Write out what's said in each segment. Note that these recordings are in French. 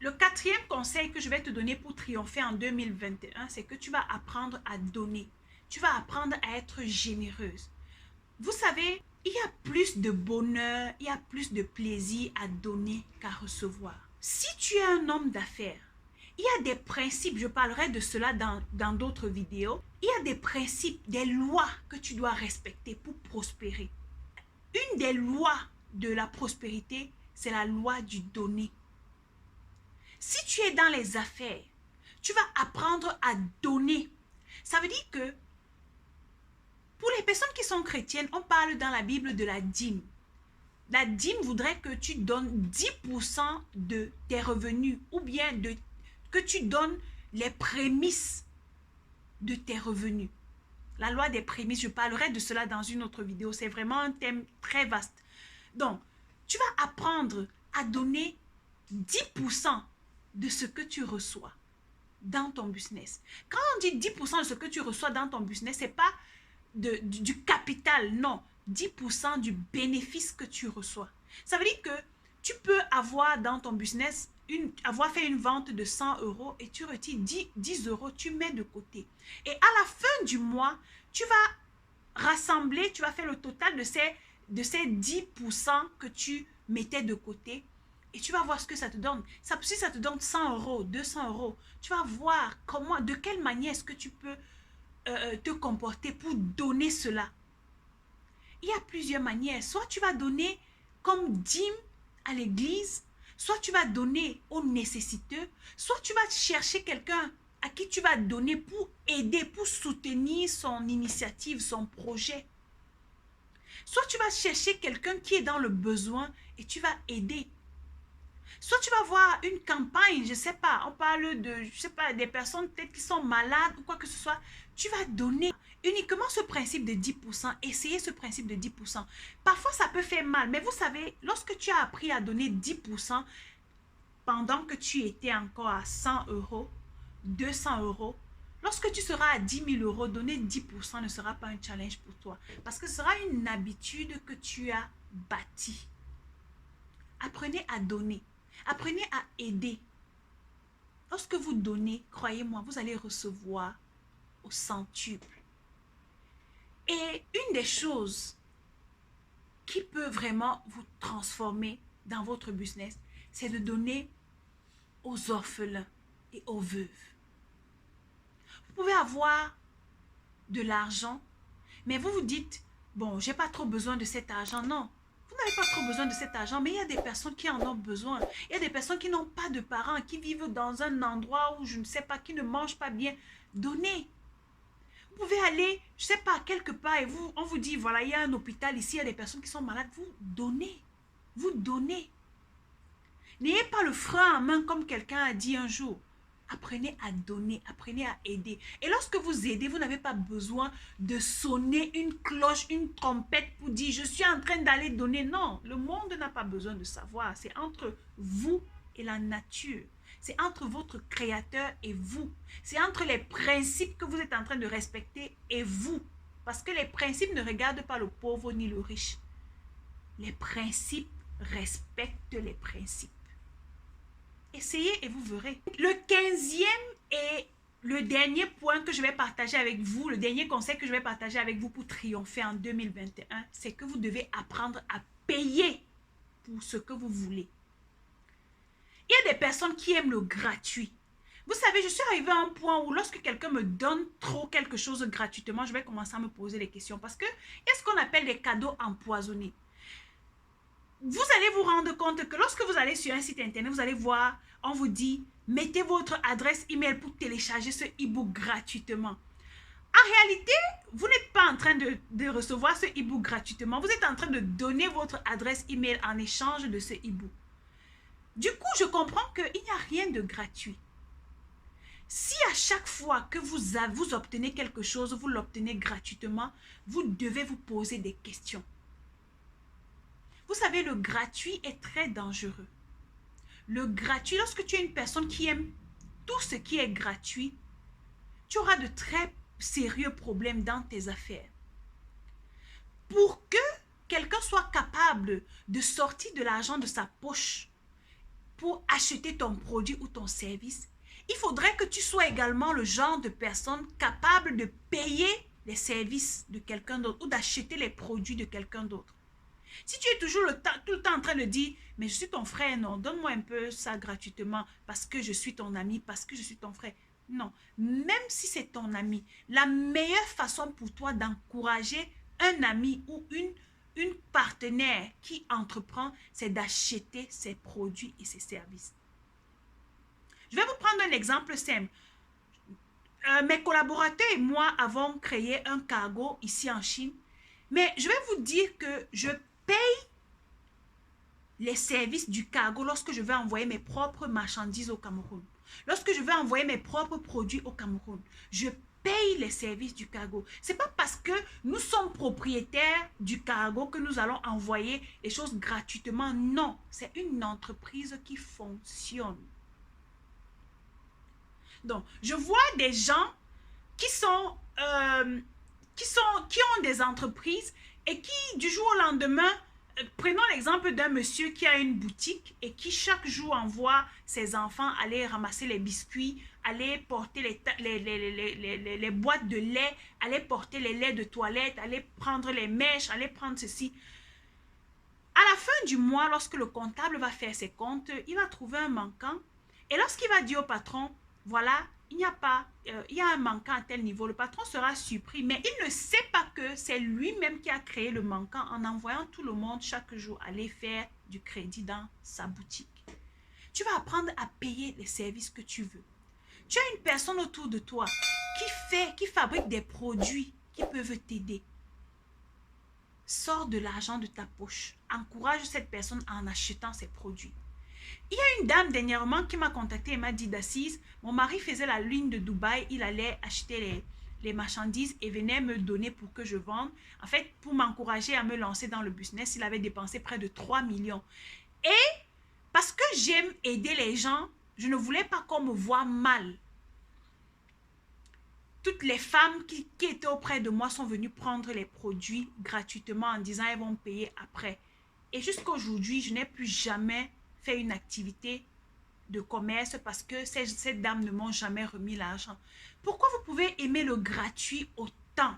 Le quatrième conseil que je vais te donner pour triompher en 2021, c'est que tu vas apprendre à donner. Tu vas apprendre à être généreuse. Vous savez, il y a plus de bonheur, il y a plus de plaisir à donner qu'à recevoir. Si tu es un homme d'affaires, il y a des principes, je parlerai de cela dans d'autres vidéos, il y a des principes, des lois que tu dois respecter pour prospérer. Une des lois de la prospérité, c'est la loi du donner. Si tu es dans les affaires, tu vas apprendre à donner. Ça veut dire que pour les personnes qui sont chrétiennes, on parle dans la Bible de la dîme. La dîme voudrait que tu donnes 10% de tes revenus ou bien que tu donnes les prémices de tes revenus. La loi des prémices, je parlerai de cela dans une autre vidéo. C'est vraiment un thème très vaste. Donc, tu vas apprendre à donner 10% de ce que tu reçois dans ton business. Quand on dit 10% de ce que tu reçois dans ton business, ce n'est pas du capital, non. 10% du bénéfice que tu reçois. Ça veut dire que tu peux avoir dans ton business, avoir fait une vente de 100 euros et tu retires 10 euros, tu mets de côté. Et à la fin du mois, tu vas rassembler, tu vas faire le total de ces 10% que tu mettais de côté et tu vas voir ce que ça te donne. Si ça te donne 100 euros, 200 euros, tu vas voir de quelle manière est-ce que tu peux te comporter pour donner cela. Il y a plusieurs manières. Soit tu vas donner comme dîme à l'église, soit tu vas donner aux nécessiteux, soit tu vas chercher quelqu'un à qui tu vas donner pour aider, pour soutenir son initiative, son projet. Soit tu vas chercher quelqu'un qui est dans le besoin et tu vas aider. Soit tu vas voir une campagne, je ne sais pas, on parle de, je sais pas, des personnes peut-être qui sont malades ou quoi que ce soit. Tu vas donner uniquement ce principe de 10%, essayez ce principe de 10%. Parfois, ça peut faire mal, mais vous savez, lorsque tu as appris à donner 10% pendant que tu étais encore à 100 euros, 200 euros, lorsque tu seras à 10 000 euros, donner 10% ne sera pas un challenge pour toi parce que ce sera une habitude que tu as bâtie. Apprenez à donner. Apprenez à aider. Lorsque vous donnez, croyez-moi, vous allez recevoir au centuple. Et une des choses qui peut vraiment vous transformer dans votre business, c'est de donner aux orphelins et aux veuves. Vous pouvez avoir de l'argent, mais vous vous dites, bon, j'ai pas trop besoin de cet argent. Non, vous n'avez pas trop besoin de cet argent, mais il y a des personnes qui en ont besoin. Il y a des personnes qui n'ont pas de parents, qui vivent dans un endroit où je ne sais pas, qui ne mangent pas bien. Donnez. Vous pouvez aller, je ne sais pas, quelque part et on vous dit, voilà, il y a un hôpital ici, il y a des personnes qui sont malades. Vous donnez. Vous donnez. N'ayez pas le frein en main comme quelqu'un a dit un jour. Apprenez à donner, apprenez à aider. Et lorsque vous aidez, vous n'avez pas besoin de sonner une cloche, une trompette pour dire « je suis en train d'aller donner ». Non, le monde n'a pas besoin de savoir. C'est entre vous et la nature. C'est entre votre créateur et vous. C'est entre les principes que vous êtes en train de respecter et vous. Parce que les principes ne regardent pas le pauvre ni le riche. Les principes respectent les principes. Essayez et vous verrez. Le 15e et le dernier point que je vais partager avec vous, le dernier conseil que je vais partager avec vous pour triompher en 2021, c'est que vous devez apprendre à payer pour ce que vous voulez. Il y a des personnes qui aiment le gratuit. Vous savez, je suis arrivée à un point où lorsque quelqu'un me donne trop quelque chose gratuitement, je vais commencer à me poser des questions parce que il y a ce qu'on appelle des cadeaux empoisonnés. Vous allez vous rendre compte que lorsque vous allez sur un site internet, vous allez voir, on vous dit, mettez votre adresse email pour télécharger ce e-book gratuitement. En réalité, vous n'êtes pas en train de recevoir ce e-book gratuitement. Vous êtes en train de donner votre adresse email en échange de ce e-book. Du coup, je comprends qu'il n'y a rien de gratuit. Si à chaque fois que vous obtenez quelque chose, vous l'obtenez gratuitement, vous devez vous poser des questions. Vous savez, le gratuit est très dangereux. Le gratuit, lorsque tu es une personne qui aime tout ce qui est gratuit, tu auras de très sérieux problèmes dans tes affaires. Pour que quelqu'un soit capable de sortir de l'argent de sa poche pour acheter ton produit ou ton service, il faudrait que tu sois également le genre de personne capable de payer les services de quelqu'un d'autre ou d'acheter les produits de quelqu'un d'autre. Si tu es toujours tout le temps en train de dire, mais je suis ton frère, non, donne-moi un peu ça gratuitement parce que je suis ton ami, parce que je suis ton frère. Non, même si c'est ton ami, la meilleure façon pour toi d'encourager un ami ou une partenaire qui entreprend, c'est d'acheter ses produits et ses services. Je vais vous prendre un exemple simple. Mes collaborateurs et moi avons créé un cargo ici en Chine, mais je vais vous dire que je paye les services du cargo lorsque je vais envoyer mes propres marchandises au Cameroun. Lorsque je vais envoyer mes propres produits au Cameroun, je paye les services du cargo. Ce n'est pas parce que nous sommes propriétaires du cargo que nous allons envoyer les choses gratuitement. Non, c'est une entreprise qui fonctionne. Donc, je vois des gens qui ont des entreprises et qui, du jour au lendemain, prenons l'exemple d'un monsieur qui a une boutique et qui chaque jour envoie ses enfants aller ramasser les biscuits, aller porter les boîtes de lait, aller porter les laits de toilette, aller prendre les mèches, aller prendre ceci. À la fin du mois, lorsque le comptable va faire ses comptes, il va trouver un manquant. Et lorsqu'il va dire au patron, voilà, il y a un manquant à tel niveau, le patron sera surpris, mais il ne sait pas que c'est lui-même qui a créé le manquant en envoyant tout le monde chaque jour aller faire du crédit dans sa boutique. Tu vas apprendre à payer les services que tu veux. Tu as une personne autour de toi qui fabrique des produits qui peuvent t'aider. Sors de l'argent de ta poche. Encourage cette personne en achetant ses produits. Il y a une dame dernièrement qui m'a contacté et m'a dit d'Assise, mon mari faisait la ligne de Dubaï, il allait acheter les marchandises et venait me donner pour que je vende. En fait, pour m'encourager à me lancer dans le business, il avait dépensé près de 3 millions. Et parce que j'aime aider les gens, je ne voulais pas qu'on me voie mal. Toutes les femmes qui étaient auprès de moi sont venues prendre les produits gratuitement en disant elles vont payer après. Et jusqu'à aujourd'hui, je n'ai plus jamais fait une activité de commerce parce que ces dames ne m'ont jamais remis l'argent. Pourquoi vous pouvez aimer le gratuit autant?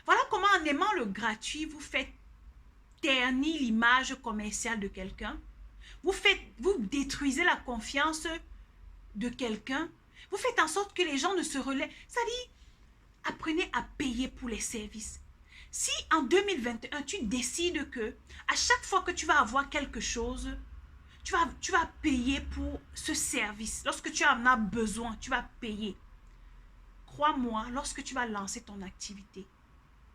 Voilà comment en aimant le gratuit, vous faites ternir l'image commerciale de quelqu'un. Vous détruisez la confiance de quelqu'un. Vous faites en sorte que les gens ne se relèvent. Ça dit, apprenez à payer pour les services. Si en 2021, tu décides que à chaque fois que tu vas avoir quelque chose, tu vas payer pour ce service. Lorsque tu en as besoin, tu vas payer. Crois-moi, lorsque tu vas lancer ton activité,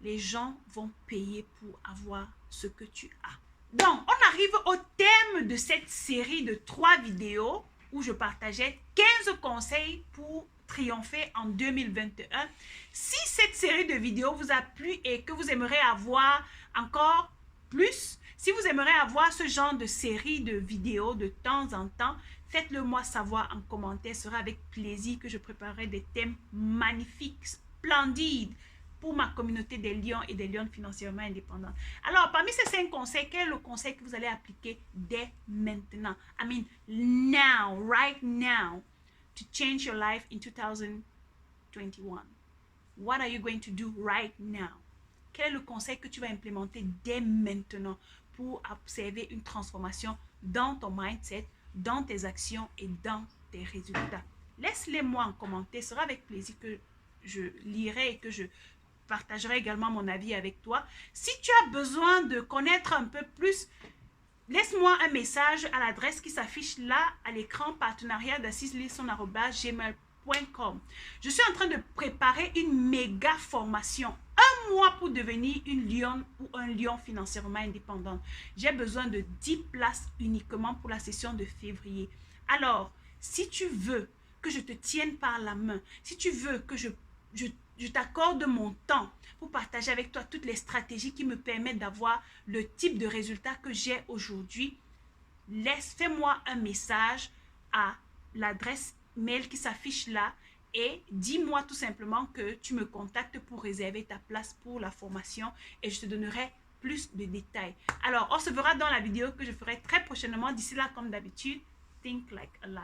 les gens vont payer pour avoir ce que tu as. Donc, on arrive au terme de cette série de 3 vidéos où je partageais 15 conseils pour triompher en 2021. Si cette série de vidéos vous a plu et que vous aimeriez avoir encore plus, si vous aimeriez avoir ce genre de série de vidéos de temps en temps, faites-le moi savoir en commentaire. Ce sera avec plaisir que je préparerai des thèmes magnifiques, splendides pour ma communauté des lions et des lionnes financièrement indépendantes. Alors, parmi ces 5 conseils, quel est le conseil que vous allez appliquer dès maintenant? I mean, now, right now, to change your life in 2021. What are you going to do right now? Quel est le conseil que tu vas implémenter dès maintenant pour observer une transformation dans ton mindset, dans tes actions et dans tes résultats? Laisse-les-moi en commentaire. Ce sera avec plaisir que je lirai et que je partagerai également mon avis avec toi. Si tu as besoin de connaître un peu plus, laisse-moi un message à l'adresse qui s'affiche là à l'écran, partenariat@gmail.com. Je suis en train de préparer une méga formation. 1 mois pour devenir une lionne ou un lion financièrement indépendant. J'ai besoin de 10 places uniquement pour la session de février. Alors, si tu veux que je te tienne par la main, si tu veux que je t'accorde mon temps pour partager avec toi toutes les stratégies qui me permettent d'avoir le type de résultat que j'ai aujourd'hui, fais-moi un message à l'adresse mail qui s'affiche là et dis-moi tout simplement que tu me contactes pour réserver ta place pour la formation et je te donnerai plus de détails. Alors, on se verra dans la vidéo que je ferai très prochainement. D'ici là, comme d'habitude, think like a lion.